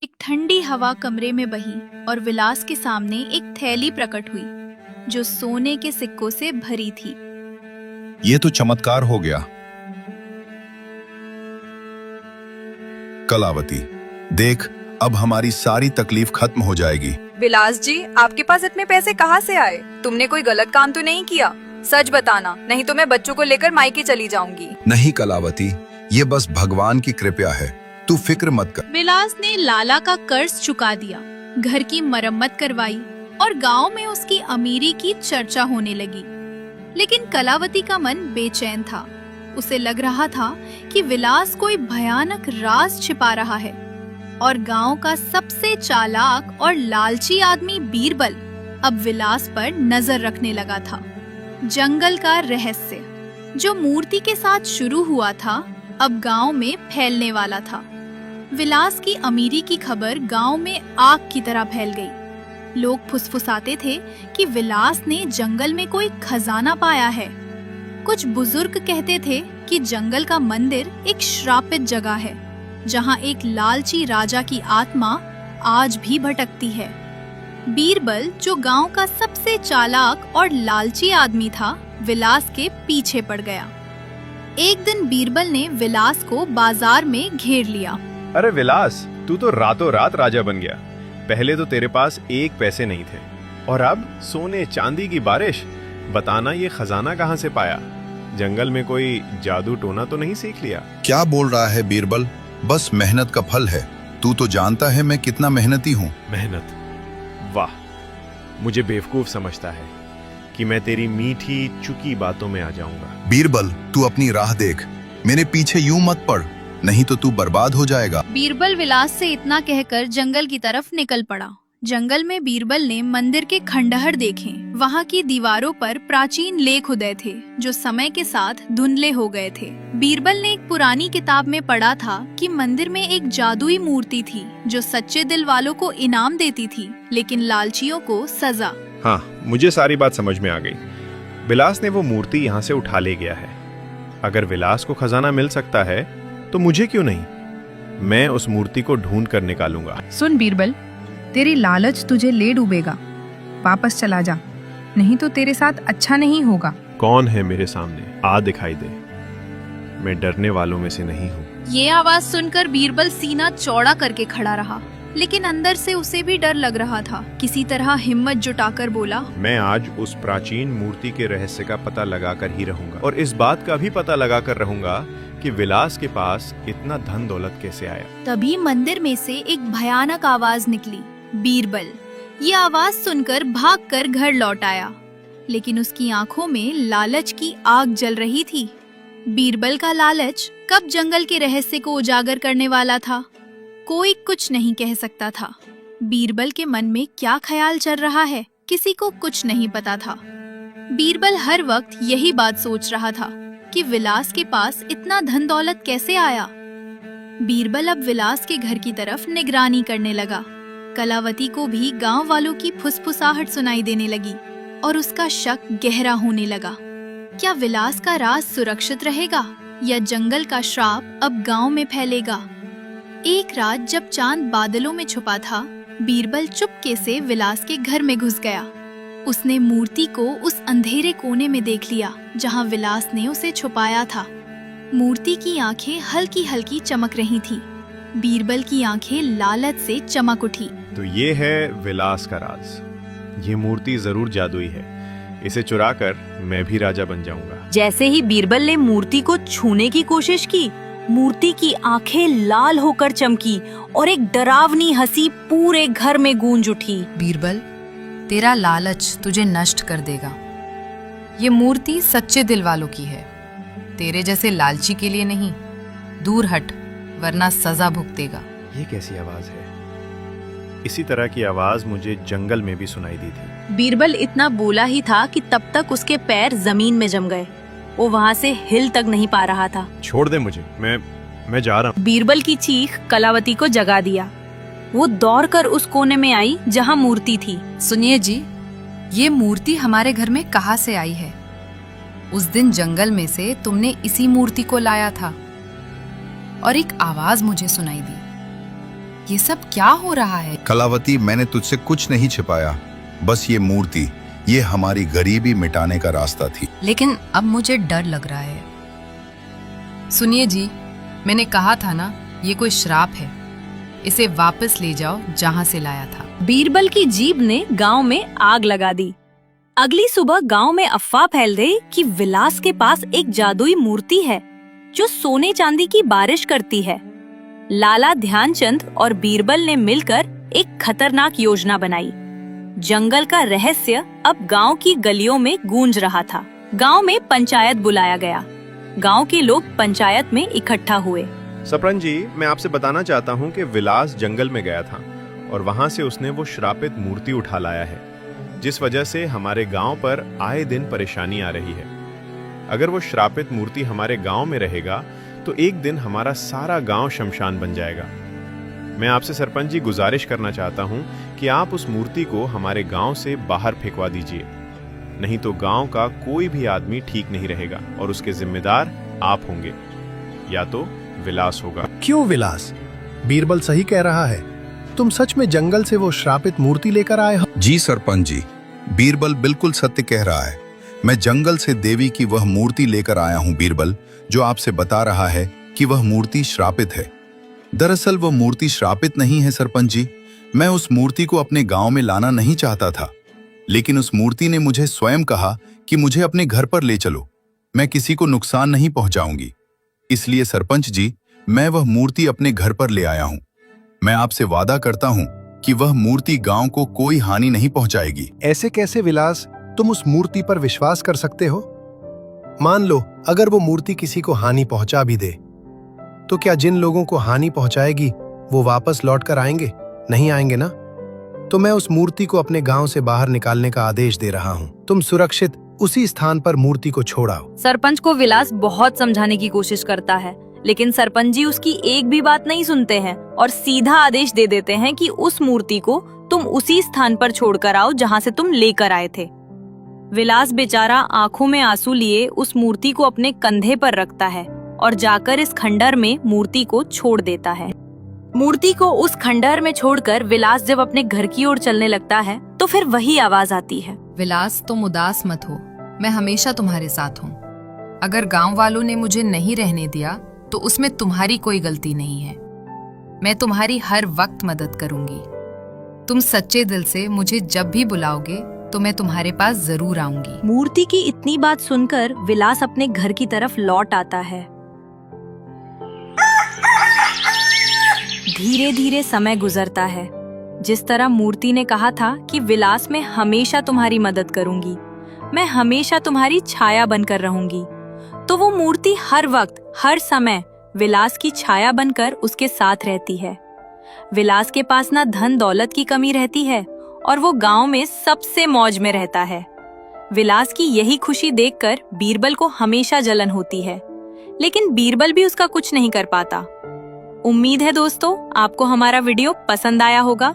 एक ठंडी हवा कमरे में बही और विलास के सामने एक थैली प्रकट हुई जो सोने के सिक्कों से भरी थी। ये तो चमत्कार हो गया। कलावती, देख, अब हमारी सारी तकलीफ खत्म हो जाएगी। विलास जी, आपके पास इतने पैसे कहाँ से आए? तुमने कोई गलत काम तो नहीं किया? सच बताना, नहीं तो मैं बच्चों को लेकर मायके चली जाऊंगी। नहीं कलावती, ये बस भगवान की कृपा है, तू फिक्र मत कर। विलास ने लाला का कर्ज चुका दिया, घर की मरम्मत करवाई और गांव में उसकी अमीरी की चर्चा होने लगी। लेकिन कलावती का मन बेचैन था। उसे लग रहा था कि विलास कोई भयानक राज छिपा रहा है और गांव का सबसे चालाक और लालची आदमी बीरबल अब विलास पर नजर रखने लगा था। जंगल का रहस्य जो मूर्ति के साथ शुरू हुआ था अब गांव में फैलने वाला था। विलास की अमीरी की खबर गांव में आग की तरह फैल गई। लोग फुसफुसाते थे कि विलास ने जंगल में कोई खजाना पाया है। कुछ बुजुर्ग कहते थे कि जंगल का मंदिर एक श्रापित जगह है जहां एक लालची राजा की आत्मा आज भी भटकती है। बीरबल, जो गांव का सबसे चालाक और लालची आदमी था, विलास के पीछे पड़ गया। एक दिन बीरबल ने विलास को बाजार में घेर लिया। अरे विलास, तू तो रातों रात राजा बन गया। पहले तो तेरे पास एक पैसे नहीं थे और अब सोने चांदी की बारिश। बताना, ये खजाना कहाँ से पाया? जंगल में कोई जादू टोना तो नहीं सीख लिया? क्या बोल रहा है बीरबल? बस मेहनत का फल है। तू तो जानता है मैं कितना मेहनती हूँ। मेहनत? वाह, मुझे बेवकूफ समझता है कि मैं तेरी मीठी चुकी बातों में आ जाऊंगा। बीरबल, तू अपनी राह देख, मेरे पीछे यूं मत पड़, नहीं तो तू बर्बाद हो जाएगा। बीरबल विलास से इतना कहकर जंगल की तरफ निकल पड़ा। जंगल में बीरबल ने मंदिर के खंडहर देखे। वहाँ की दीवारों पर प्राचीन लेख उदय थे जो समय के साथ धुंधले हो गए थे। बीरबल ने एक पुरानी किताब में पढ़ा था कि मंदिर में एक जादुई मूर्ति थी जो सच्चे दिल वालों को इनाम देती थी, लेकिन लालचियों को सजा। हाँ, मुझे सारी बात समझ में आ गई। विलास ने वो मूर्ति यहाँ से उठा ले गया है। अगर विलास को खजाना मिल सकता है तो मुझे क्यों नहीं? मैं उस मूर्ति को ढूंढ कर निकालूंगा। सुन बीरबल, तेरी लालच तुझे ले डूबेगा। वापस चला जा, नहीं तो तेरे साथ अच्छा नहीं होगा। कौन है मेरे सामने? आ दिखाई दे। मैं डरने वालों में से नहीं हूँ। ये आवाज सुनकर बीरबल सीना चौड़ा करके खड़ा रहा, लेकिन अंदर से उसे भी डर लग रहा था। किसी तरह हिम्मत जुटाकर बोला, मैं आज उस प्राचीन मूर्ति के रहस्य का पता लगाकर ही रहूंगा और इस बात का भी पता लगाकर रहूंगा कि विलास के पास इतना धन दौलत कैसे आया। तभी मंदिर में से एक भयानक आवाज निकली। बीरबल ये आवाज सुनकर भागकर घर लौट आया, लेकिन उसकी आंखों में लालच की आग जल रही थी। बीरबल का लालच कब जंगल के रहस्य को उजागर करने वाला था, कोई कुछ नहीं कह सकता था। बीरबल के मन में क्या ख्याल चल रहा है, किसी को कुछ नहीं पता था। बीरबल हर वक्त यही बात सोच रहा था कि विलास के पास इतना धन दौलत कैसे आया। बीरबल अब विलास के घर की तरफ निगरानी करने लगा। कलावती को भी गांव वालों की फुसफुसाहट सुनाई देने लगी और उसका शक गहरा होने लगा। क्या विलास का राज सुरक्षित रहेगा या जंगल का श्राप अब गांव में फैलेगा? एक रात जब चांद बादलों में छुपा था, बीरबल चुपके से विलास के घर में घुस गया। उसने मूर्ति को उस अंधेरे कोने में देख लिया जहां विलास ने उसे छुपाया था। मूर्ति की आंखें हल्की हल्की चमक रही थीं। बीरबल की आंखें लालच से चमक उठी। तो ये है विलास का राज। ये मूर्ति जरूर जादुई है। इसे चुराकर मैं भी राजा बन जाऊंगा। जैसे ही बीरबल ने मूर्ति को छूने की कोशिश की, मूर्ति की आंखें लाल होकर चमकी और एक डरावनी हंसी पूरे घर में गूंज उठी। बीरबल, तेरा लालच तुझे नष्ट कर देगा। ये मूर्ति सच्चे दिल वालों की है, तेरे जैसे लालची के लिए नहीं। दूर हट, वरना सजा भुगतेगा। ये कैसी आवाज है? इसी तरह की आवाज मुझे जंगल में भी सुनाई दी थी। बीरबल इतना बोला ही था कि तब तक उसके पैर जमीन में जम गए। वो वहाँ से हिल तक नहीं पा रहा था। छोड़ दे मुझे, मैं जा रहा हूँ। बीरबल की चीख कलावती को जगा दिया। वो दौड़कर उस कोने में आई जहाँ मूर्ति थी। सुनिए जी, ये मूर्ति हमारे घर में कहाँ से आई है? उस दिन जंगल में से तुमने इसी मूर्ति को लाया था और एक आवाज मुझे सुनाई दी। ये सब क्या हो रहा है? कलावती, मैंने तुझसे कुछ नहीं छिपाया। बस ये मूर्ति, ये हमारी गरीबी मिटाने का रास्ता थी। लेकिन अब मुझे डर लग रहा है। सुनिए जी, मैंने कहा था ना, ये कोई श्राप है। इसे वापस ले जाओ जहाँ से लाया था। बीरबल की जीभ ने गांव में आग लगा दी। अगली सुबह गांव में अफवाह फैल गई कि विलास के पास एक जादुई मूर्ति है जो सोने चांदी की बारिश करती है। लाला ध्यानचंद और बीरबल ने मिलकर एक खतरनाक योजना बनाई। जंगल का रहस्य अब गांव की गलियों में गूंज रहा था। गांव में पंचायत बुलाया गया। गांव के लोग पंचायत में इकट्ठा हुए। सरपंच जी, मैं आपसे बताना चाहता हूँ कि विलास जंगल में गया था और वहां से उसने वो श्रापित मूर्ति उठा लाया है, जिस वजह से हमारे गांव पर आए दिन परेशानी आ रही है। अगर वो श्रापित मूर्ति हमारे गांव में रहेगा तो एक दिन हमारा सारा गांव शमशान बन जाएगा। मैं आपसे सरपंच जी गुजारिश करना चाहता हूं कि आप उस मूर्ति को हमारे गांव से बाहर फेंकवा दीजिए, नहीं तो गांव का कोई भी आदमी ठीक नहीं रहेगा और उसके जिम्मेदार आप होंगे, या तो विलास होगा। क्यों विलास? बीरबल सही कह रहा है। तुम सच में जंगल से वो श्रापित मूर्ति लेकर आए हो? जी सरपंच जी, बीरबल बिल्कुल सत्य कह रहा है। मैं जंगल से देवी की वह मूर्ति लेकर आया हूँ बीरबल, जो आपसे बता रहा है कि वह मूर्ति श्रापित है। दरअसल वह मूर्ति श्रापित नहीं है सरपंच जी। मैं उस मूर्ति को अपने गांव में लाना नहीं चाहता था, लेकिन उस मूर्ति ने मुझे स्वयं कहा कि मुझे अपने घर पर ले चलो, मैं किसी को नुकसान नहीं पहुंचाऊंगी। इसलिए सरपंच जी, मैं वह मूर्ति अपने घर पर ले आया हूँ। मैं आपसे वादा करता हूँ कि वह मूर्ति गांव को कोई हानि नहीं पहुंचाएगी। ऐसे कैसे विलास? तुम उस मूर्ति पर विश्वास कर सकते हो? मान लो अगर वो मूर्ति किसी को हानि पहुंचा भी दे, तो क्या जिन लोगों को हानि पहुंचाएगी वो वापस लौट कर आएंगे? नहीं आएंगे ना। तो मैं उस मूर्ति को अपने गांव से बाहर निकालने का आदेश दे रहा हूँ। तुम सुरक्षित उसी स्थान पर मूर्ति को छोड़ाओ। सरपंच को विलास बहुत समझाने की कोशिश करता है, लेकिन सरपंच जी उसकी एक भी बात नहीं सुनते हैं और सीधा आदेश दे देते हैं कि उस मूर्ति को तुम उसी स्थान पर छोड़कर आओ जहाँ से तुम लेकर आए थे। विलास बेचारा आंखों में आंसू लिए उस मूर्ति को अपने कंधे पर रखता है और जाकर इस खंडर में मूर्ति को छोड़ देता है। मूर्ति को उस खंडर में छोड़कर विलास जब अपने घर की ओर चलने लगता है तो फिर वही आवाज आती है। विलास, तुम उदास मत हो, मैं हमेशा तुम्हारे साथ हूँ। अगर गांव वालों ने मुझे नहीं रहने दिया तो उसमें तुम्हारी कोई गलती नहीं है। मैं तुम्हारी हर वक्त मदद करूंगी। तुम सच्चे दिल से मुझे जब भी बुलाओगे तो मैं तुम्हारे पास जरूर आऊंगी। मूर्ति की इतनी बात सुनकर विलास अपने घर की तरफ लौट आता है। धीरे धीरे समय गुजरता है। जिस तरह मूर्ति ने कहा था कि विलास मैं हमेशा तुम्हारी मदद करूंगी, मैं हमेशा तुम्हारी छाया बनकर रहूंगी, तो वो मूर्ति हर वक्त हर समय विलास की छाया बनकर उसके साथ रहती है। विलास के पास ना धन दौलत की कमी रहती है और वो गांव में सबसे मौज में रहता है। विलास की यही खुशी देखकर बीरबल को हमेशा जलन होती है, लेकिन बीरबल भी उसका कुछ नहीं कर पाता। उम्मीद है दोस्तों आपको हमारा वीडियो पसंद आया होगा।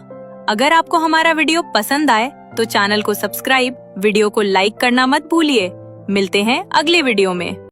अगर आपको हमारा वीडियो पसंद आए तो चैनल को सब्सक्राइब, वीडियो को लाइक करना मत भूलिए। मिलते हैं अगले वीडियो में।